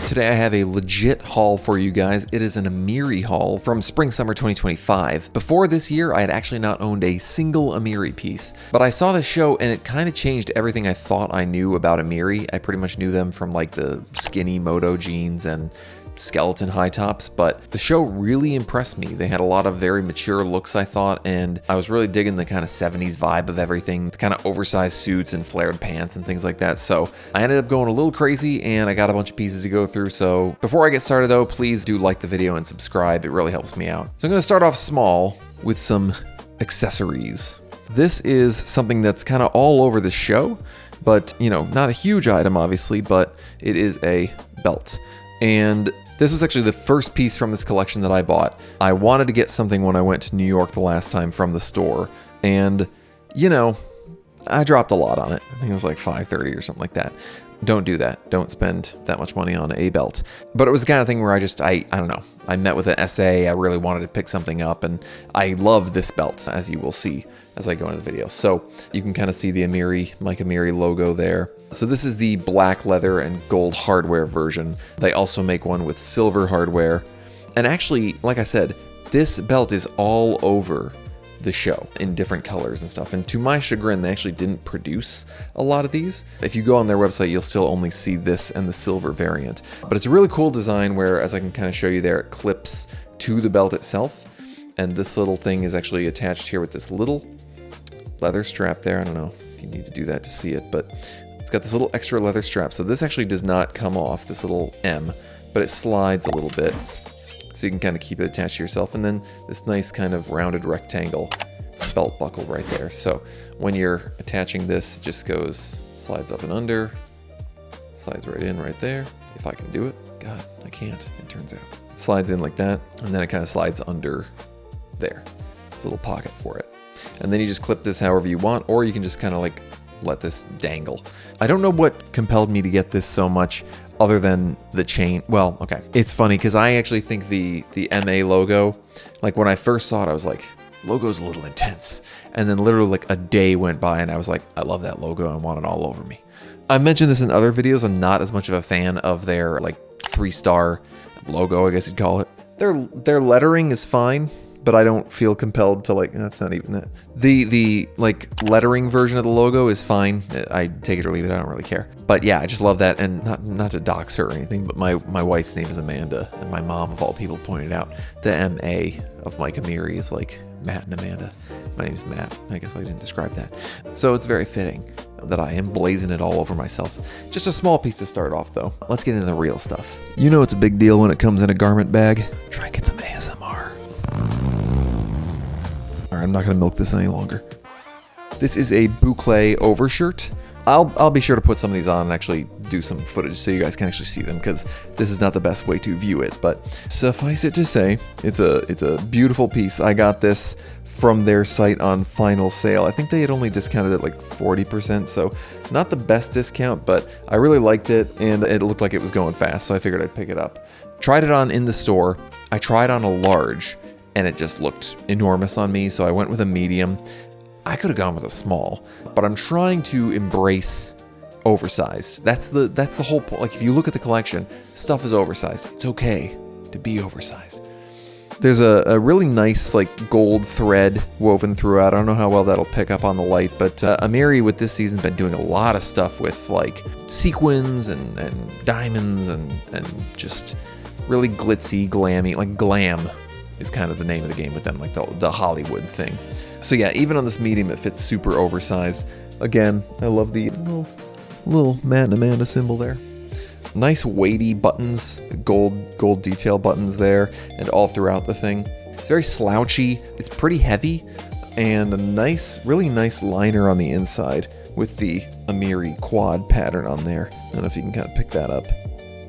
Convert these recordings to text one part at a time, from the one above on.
Today I have a legit haul for you guys. It is an Amiri haul from Spring/Summer 2025. Before this year, I had actually not owned a single Amiri piece, but I saw this show and it kind of changed everything I thought I knew about Amiri. I pretty much knew them from like the skinny moto jeans and skeleton high tops, but the show really impressed me. They had a lot of very mature looks, I thought, and I was really digging the kind of 70s vibe of everything, the kind of oversized suits and flared pants and things like that. So I ended up going a little crazy and I got a bunch of pieces to go through. So before I get started though, please do like the video and subscribe. It really helps me out. So I'm going to start off small with some accessories. This is something that's kind of all over the show, but you know, not a huge item obviously, but it is a belt. And this was actually the first piece from this collection that I bought. I wanted to get something when I went to New York the last time from the store. And, you know, I dropped a lot on it. I think it was like $5.30 or something like that. Don't do that. Don't spend that much money on a belt. But it was the kind of thing where I don't know. I met with an essay. I really wanted to pick something up. And I love this belt, as you will see as I go into the video. So you can kind of see the Mike Amiri logo there. So this is the black leather and gold hardware version. They also make one with silver hardware. And actually, like I said, this belt is all over the show in different colors and stuff. And to my chagrin, they actually didn't produce a lot of these. If you go on their website, you'll still only see this and the silver variant. But it's a really cool design where, as I can kind of show you there, it clips to the belt itself. And this little thing is actually attached here with this little leather strap there. I don't know if you need to do that to see it, but it's got this little extra leather strap. So this actually does not come off, this little M, but it slides a little bit. So you can kind of keep it attached to yourself. And then this nice kind of rounded rectangle belt buckle right there. So when you're attaching this, it just slides up and under, slides right in right there. If I can do it. God, I can't, it turns out. It slides in like that, and then it kind of slides under there. It's a little pocket for it. And then you just clip this however you want, or you can just kind of like let this dangle. I don't know what compelled me to get this so much other than the chain. Well, okay. It's funny because I actually think the MA logo, like when I first saw it, I was like, logo's a little intense. And then literally like a day went by and I was like, I love that logo. I want it all over me. I mentioned this in other videos. I'm not as much of a fan of their like 3-star logo, I guess you'd call it. Their lettering is fine, but I don't feel compelled to like, that's not even that. The like lettering version of the logo is fine. I take it or leave it, I don't really care. But yeah, I just love that, and not to dox her or anything, but my wife's name is Amanda, and my mom of all people pointed out the MA of Mike Amiri is like Matt and Amanda. My name is Matt, I guess I didn't describe that. So it's very fitting that I am blazing it all over myself. Just a small piece to start off though. Let's get into the real stuff. You know it's a big deal when it comes in a garment bag. Try and get some ASMR. Alright, I'm not gonna milk this any longer. This is a Boucle overshirt. I'll be sure to put some of these on and actually do some footage so you guys can actually see them, because this is not the best way to view it, but suffice it to say, it's a beautiful piece. I got this from their site on final sale. I think they had only discounted it like 40%, so not the best discount, but I really liked it and it looked like it was going fast, so I figured I'd pick it up. Tried it on in the store. I tried on a large and it just looked enormous on me, so I went with a medium. I could have gone with a small, but I'm trying to embrace oversized. That's the whole point. Like if you look at the collection, stuff is oversized. It's okay to be oversized. There's a really nice like gold thread woven throughout. I don't know how well that'll pick up on the light, but Amiri with this season been doing a lot of stuff with like sequins and diamonds and just really glitzy, glammy, like glam is kind of the name of the game with them, like the Hollywood thing. So yeah, even on this medium, it fits super oversized. Again, I love the little Matt and Amanda symbol there. Nice weighty buttons, gold detail buttons there, and all throughout the thing. It's very slouchy. It's pretty heavy, and a really nice liner on the inside with the Amiri quad pattern on there. I don't know if you can kind of pick that up.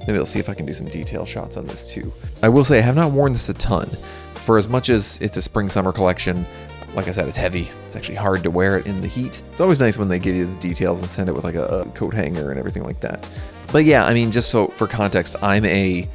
Maybe I'll see if I can do some detail shots on this too. I will say I have not worn this a ton. For as much as it's a spring-summer collection, like I said, it's heavy. It's actually hard to wear it in the heat. It's always nice when they give you the details and send it with like a coat hanger and everything like that. But yeah, I mean, just so for context, I'm a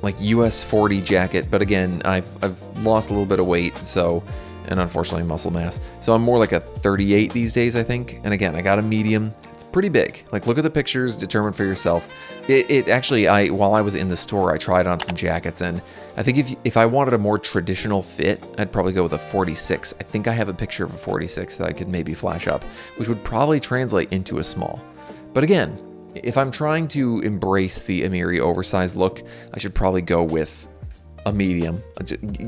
like US 40 jacket, but again, I've lost a little bit of weight, so, and unfortunately muscle mass. So I'm more like a 38 these days, I think. And again, I got a medium. It's pretty big. Like, look at the pictures, determine for yourself. It actually, while I was in the store, I tried on some jackets, and I think if I wanted a more traditional fit, I'd probably go with a 46. I think I have a picture of a 46 that I could maybe flash up, which would probably translate into a small. But again, if I'm trying to embrace the Amiri oversized look, I should probably go with a medium,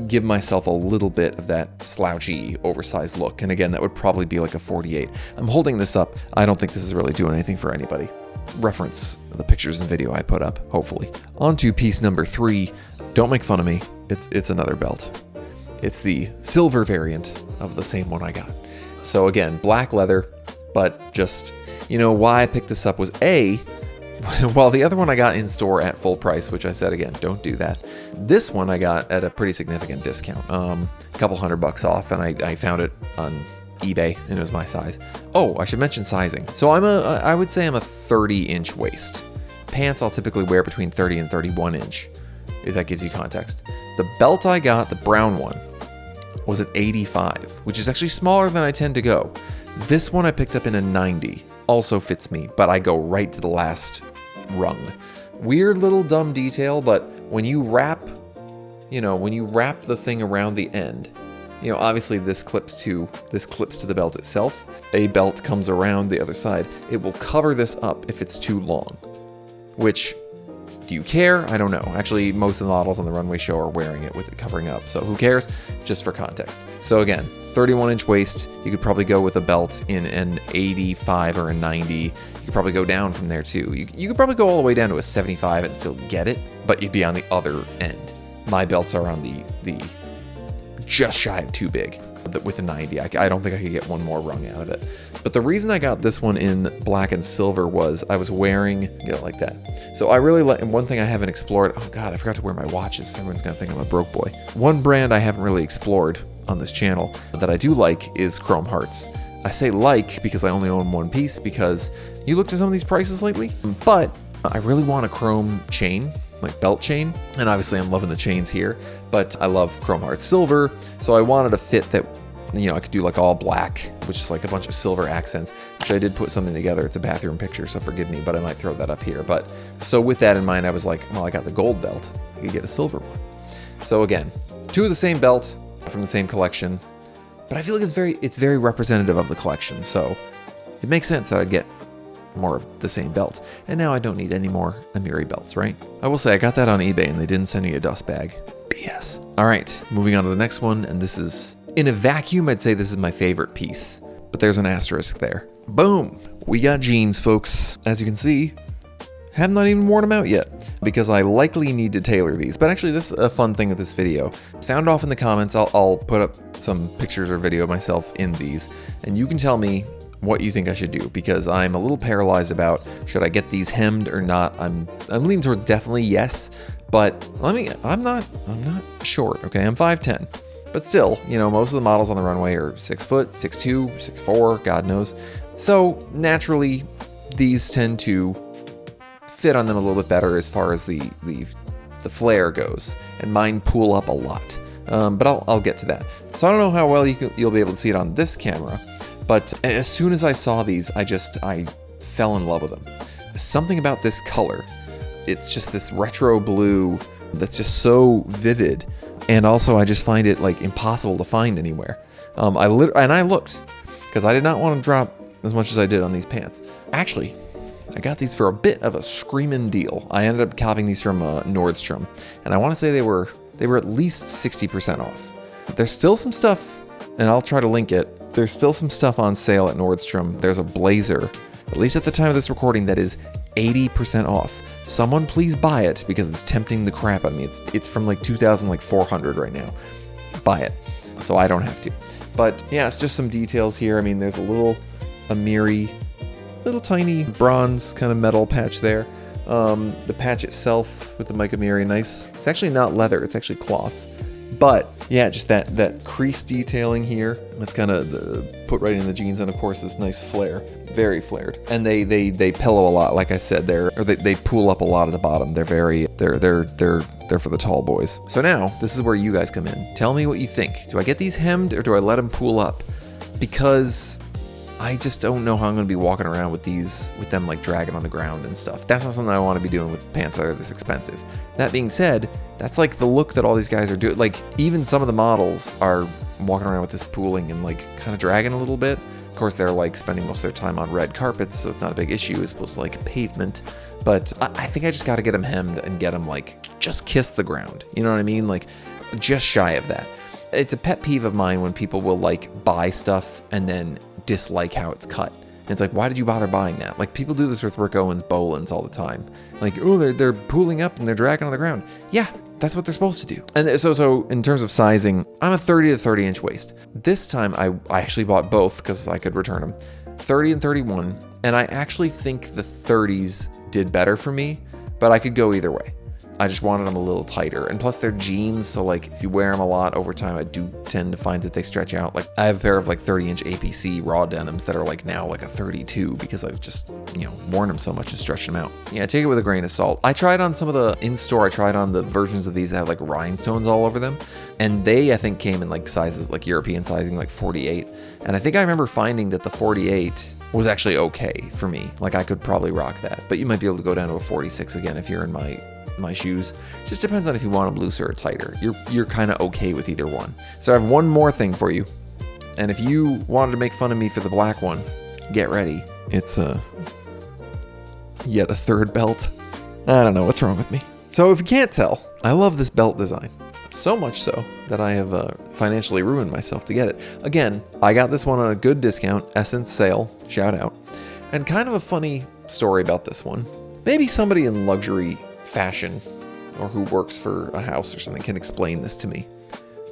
give myself a little bit of that slouchy, oversized look. And again, that would probably be like a 48. I'm holding this up. I don't think this is really doing anything for anybody. Reference the pictures and video I put up, hopefully. On to piece number 3. Don't make fun of me. It's another belt. It's the silver variant of the same one I got. So again, black leather, but just, you know, why I picked this up was while the other one I got in store at full price, which I said again, don't do that. This one I got at a pretty significant discount, a couple $100 off, and I found it on eBay, and it was my size. Oh, I should mention sizing. So I would say I'm a 30-inch waist. Pants I'll typically wear between 30 and 31 inch, if that gives you context. The belt I got, the brown one, was an 85, which is actually smaller than I tend to go. This one I picked up in a 90. Also fits me, but I go right to the last rung. Weird little dumb detail, but when you wrap the thing around the end, you know, obviously this clips to the belt itself. A belt comes around the other side. It will cover this up if it's too long. Which, do you care? I don't know. Actually, most of the models on the runway show are wearing it with it covering up, so who cares? Just for context. So again, 31-inch waist. You could probably go with a belt in an 85 or a 90. You could probably go down from there too. You could probably go all the way down to a 75 and still get it, but you'd be on the other end. My belts are on the just shy of too big with a 90. I don't think I could get one more rung out of it. But the reason I got this one in black and silver was I was wearing, get it like that. So I really like, and one thing I haven't explored, oh God, I forgot to wear my watches. Everyone's gonna think I'm a broke boy. One brand I haven't really explored on this channel that I do like is Chrome Hearts. I say like because I only own one piece, because you looked at some of these prices lately, but I really want a chrome chain, like belt chain, and obviously I'm loving the chains here, but I love Chrome Hearts Silver, so I wanted a fit that, you know, I could do like all black, which is like a bunch of silver accents, which I did put something together. It's a bathroom picture, so forgive me, but I might throw that up here. But so with that in mind, I was like, well, I got the gold belt, I could get a silver one. So again, two of the same belt from the same collection, but I feel like it's very representative of the collection, so it makes sense that I'd get more of the same belt. And now I don't need any more Amiri belts, right? I will say I got that on eBay and they didn't send me a dust bag. BS. All right, moving on to the next one, and this is, in a vacuum, I'd say this is my favorite piece, but there's an asterisk there. Boom! We got jeans, folks. As you can see, have not even worn them out yet, because I likely need to tailor these. But actually, this is a fun thing with this video. Sound off in the comments. I'll put up some pictures or video of myself in these, and you can tell me what you think I should do, because I'm a little paralyzed about should I get these hemmed or not. I'm leaning towards definitely yes, but I'm not short, okay? I'm 5'10", but still, you know, most of the models on the runway are 6 foot, 6'2", 6'4", God knows. So naturally, these tend to fit on them a little bit better as far as the flare goes, and mine pull up a lot. But I'll get to that. So I don't know how well you'll be able to see it on this camera, but as soon as I saw these, I fell in love with them. Something about this color, it's just this retro blue that's just so vivid, and also I just find it like impossible to find anywhere. I looked, because I did not want to drop as much as I did on these pants. Actually, I got these for a bit of a screaming deal. I ended up copying these from Nordstrom, and I want to say they were at least 60% off. There's still some stuff, and I'll try to link it. There's still some stuff on sale at Nordstrom. There's a blazer, at least at the time of this recording, that is 80% off. Someone please buy it, because it's tempting the crap out of me. It's from like 2,400 right now. Buy it, so I don't have to. But yeah, it's just some details here. I mean, there's a little Amiri, little tiny bronze kind of metal patch there. The patch itself with the Mike Amiri, nice. It's actually not leather, it's actually cloth. But yeah, just that crease detailing here. That's kind of put right in the jeans, and of course this nice flare, very flared. And they pillow a lot, like I said. They pull up a lot at the bottom. They're for the tall boys. So now this is where you guys come in. Tell me what you think. Do I get these hemmed or do I let them pull up? Because I just don't know how I'm going to be walking around with these, with them like dragging on the ground and stuff. That's not something I want to be doing with pants that are this expensive. That being said, that's like the look that all these guys are doing. Like even some of the models are walking around with this pooling and like kind of dragging a little bit. Of course, they're like spending most of their time on red carpets, so it's not a big issue as opposed to like pavement. But I think I just got to get them hemmed and get them like just kiss the ground. You know what I mean? Like just shy of that. It's a pet peeve of mine when people will like buy stuff and then dislike how it's cut. And it's like, why did you bother buying that? Like people do this with Rick Owens Bolins all the time. Like, oh, they're pooling up and they're dragging on the ground. Yeah, that's what they're supposed to do. And so in terms of sizing, I'm a 30 to 30 inch waist. This time I actually bought both because I could return them, 30 and 31. And I actually think the 30s did better for me, but I could go either way. I just wanted them a little tighter. And plus they're jeans, so like if you wear them a lot over time, I do tend to find that they stretch out. Like I have a pair of like 30-inch APC raw denims that are like now like a 32 because I've just, worn them so much and stretched them out. Yeah, take it with a grain of salt. I tried on some of the in-store, I tried on the versions of these that had like rhinestones all over them. And they, I think, came in like sizes, like European sizing, like 48. And I think I remember finding that the 48 was actually okay for me. Like I could probably rock that, but you might be able to go down to a 46 again if you're in my shoes. Just depends on if you want them looser or tighter. You're kind of okay with either one. So I have one more thing for you. And if you wanted to make fun of me for the black one, get ready. It's yet a third belt. I don't know what's wrong with me. So if you can't tell, I love this belt design. So much so that I have financially ruined myself to get it. Again, I got this one on a good discount, Essence sale, shout out. And kind of a funny story about this one. Maybe somebody in luxury fashion or who works for a house or something can explain this to me.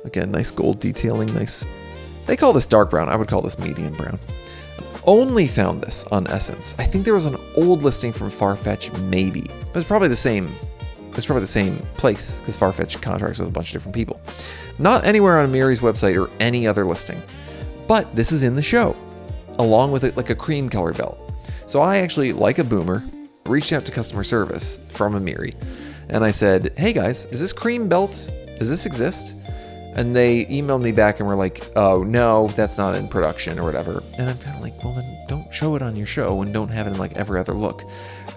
Again, nice gold detailing, nice. They call this dark brown. I would call this medium brown. Only found this on Essence. I think there was an old listing from Farfetch, maybe, but it's probably the same. It's probably the same place because Farfetch contracts with a bunch of different people. Not anywhere on Amiri's website or any other listing, but this is in the show, along with like a cream color belt. So I actually, like a boomer, reached out to customer service from Amiri and I said, hey guys, is this cream belt, does this exist? And they emailed me back and were like, oh no, that's not in production or whatever. And I'm kind of like, well then don't show it on your show and don't have it in like every other look.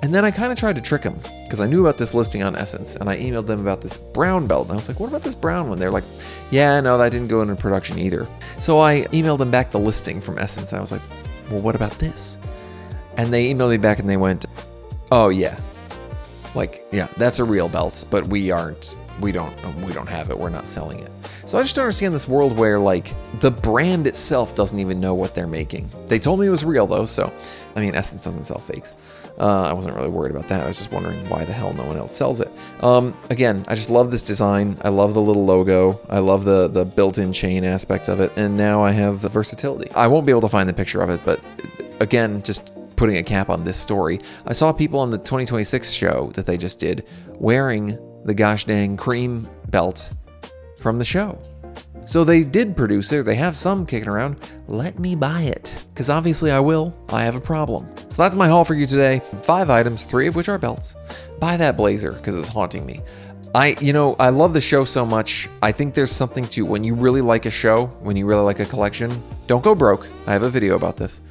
And then I kind of tried to trick them because I knew about this listing on Essence and I emailed them about this brown belt. And I was like, what about this brown one? They're like, yeah, no, that didn't go into production either. So I emailed them back the listing from Essence and I was like, well, what about this? And they emailed me back and they went, oh yeah, like, yeah, that's a real belt, but we don't have it. We're not selling it. So I just don't understand this world where like the brand itself doesn't even know what they're making. They told me it was real though. So, I mean, Essence doesn't sell fakes. I wasn't really worried about that. I was just wondering why the hell no one else sells it. Again, I just love this design. I love the little logo. I love the built-in chain aspect of it. And now I have the versatility. I won't be able to find the picture of it, but again, just putting a cap on this story, I saw people on the 2026 show that they just did wearing the gosh dang cream belt from the show. So they did produce it. They have some kicking around. Let me buy it. Because obviously I will. I have a problem. So that's my haul for you today. 5 items, 3 of which are belts. Buy that blazer because it's haunting me. I love the show so much. I think there's something to when you really like a show, when you really like a collection, don't go broke. I have a video about this.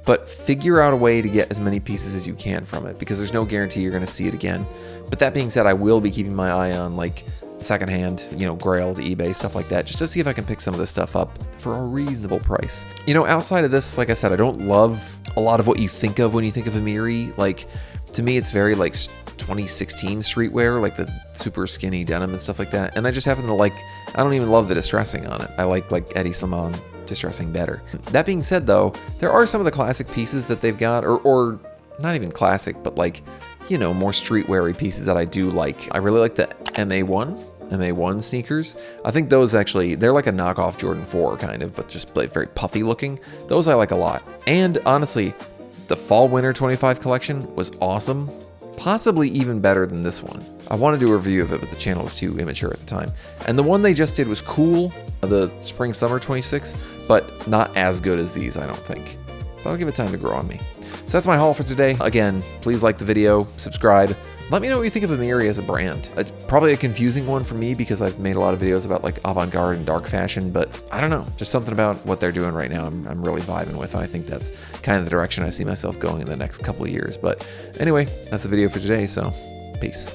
But figure out a way to get as many pieces as you can from it because there's no guarantee you're going to see it again. But that being said, I will be keeping my eye on like secondhand, Grail to eBay, stuff like that, just to see if I can pick some of this stuff up for a reasonable price. Outside of this, like I said, I don't love a lot of what you think of when you think of Amiri. Like, to me, it's very like 2016 streetwear, like the super skinny denim and stuff like that. And I just happen to like, I don't even love the distressing on it. I like Eddie Slimane distressing better. That being said though, there are some of the classic pieces that they've got, or not even classic, but like, more streetwear-y pieces that I do like. I really like the MA1 sneakers. I think those actually, they're like a knockoff Jordan 4 kind of, but just like very puffy looking. Those I like a lot. And honestly, the fall winter 25 collection was awesome. Possibly even better than this one. I want to do a review of it, but the channel was too immature at the time. And the one they just did was cool, the spring summer 26, but not as good as these, I don't think. But I'll give it time to grow on me. So that's my haul for today. Again, please like the video, subscribe. Let me know what you think of Amiri as a brand. It's probably a confusing one for me because I've made a lot of videos about like avant-garde and dark fashion, but I don't know, just something about what they're doing right now I'm really vibing with, and I think that's kind of the direction I see myself going in the next couple of years. But anyway, that's the video for today, so peace.